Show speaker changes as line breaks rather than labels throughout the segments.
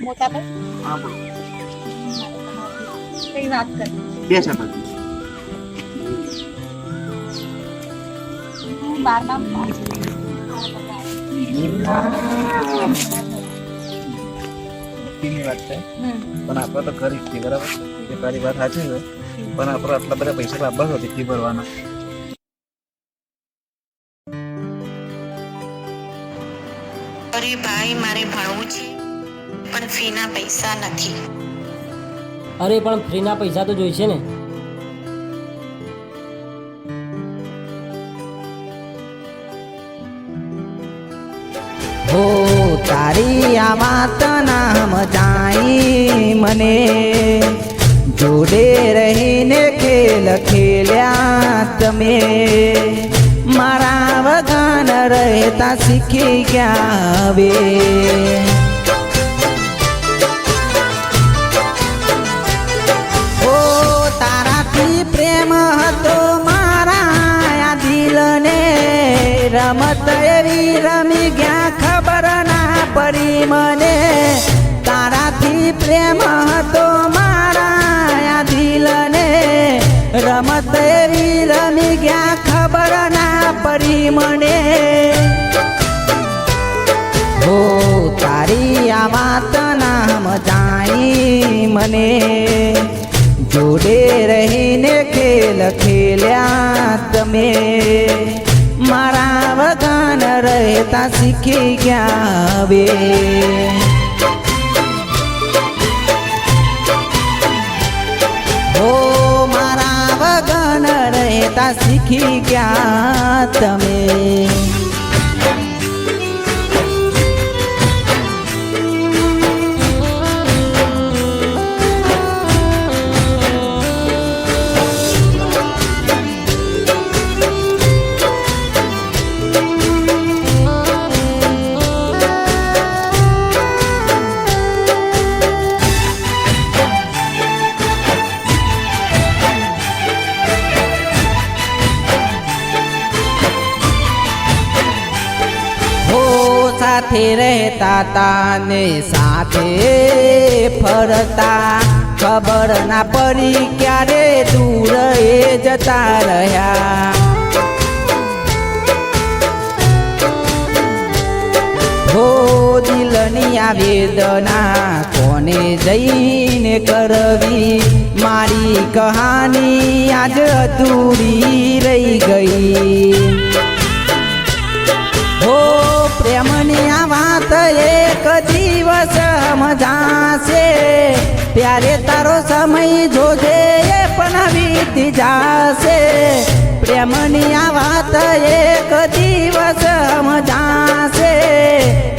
મોટા ભાઈ
હા બોલો
કઈ વાત કરી
બેસા પછી
હું 12મા પાસ
ની વાત છે પણ આપણે તો કરી હતી બરાબર એ તારી વાત સાચી છે પણ આપણે આટલા બધા પૈસા લાવવા હતી ફી ભરવાના
અરે ભાઈ મારે ભણવું છે પણ ફીના પૈસા નથી.
અરે પણ ફ્રીના પૈસા તો જોઈશે ને.
હો તારી આ વાત નામ જાઈ મને જોડે રહીને ખેલ ખેલ્યા તમે મારા વગન રહેતા શીખી ગયા હવે. ઓ તારાથી પ્રેમ હતો મારા દિલને રમત એવી રમી ગયા ખબર ના પડી મને. તારાથી પ્રેમ હતો મારા દિલને રમત એવી રમી ગયા ખબર ના પડી મને. હો તારી આ વાત નામ જાઈ મને જોડે રહીને ખેલ ખેલ્યા તમે મારા વગન રહેતા શીખી ગયા હવે. હો મારા વગન રહેતા શીખી ગયા તમે. સાથે રહેતા તા ને સાથે ફરતા ખબર ના પડી ક્યારે દૂર એ જતા રહ્યા. હો દિલની આ વેદના કોને જઈને કરવી મારી કહાની આજ અધૂરી રહી ગઈ. હો પ્રેમની આ વાત એક દિવસ સમજાશે ત્યારે તારો સમય જોજે એ પણ વીતી જાશે. પ્રેમની આ વાત એક દિવસ સમજાશે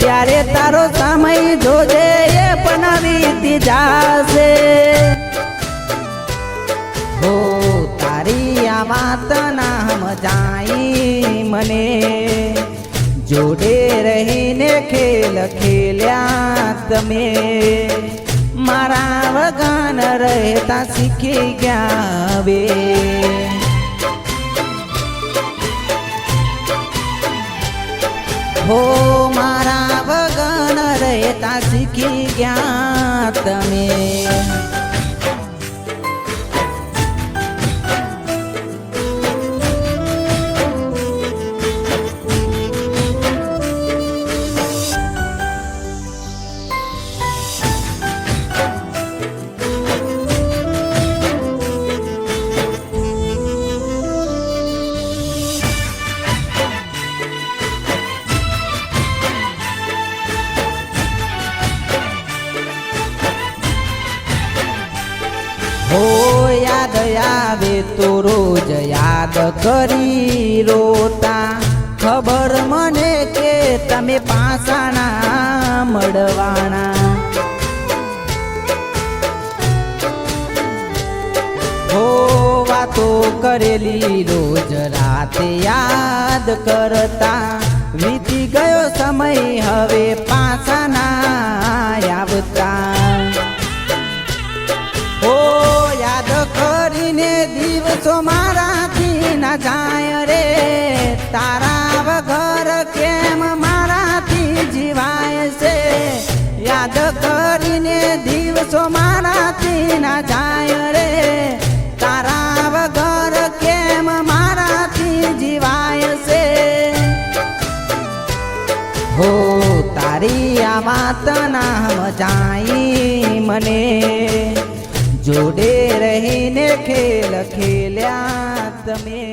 ત્યારે તારો સમય જોજે એ પણ વીતી જાશે. હો તારી આ વાત નામ જાઈ મને જોડે રહીને ખેલ ખેલ્યા તમે મારા વગન રહેતા શીખી ગયા હવે. હો મારા વગન રહેતા શીખી ગયા તમે. હો યાદ આવે તો રોજ યાદ કરી રોતા ખબર મને કે તમે પાસાના મળવાના. હો વાતો કરેલી રોજ રાતે યાદ કરતા વીતી ગયો સમય હવે પાસાના આવતા. ઓ યાદ કરીને દિવસો મારાથી ના જાય રે તારા વગર કેમ મારાથી જીવાય છે. યાદ કર ના જાય રે તારા વગર કેમ મારાથી જીવાય છે હો તારી આ વાત ના મજાઈ મને જોડે રહીને ખેલ ખેલ્યા તમે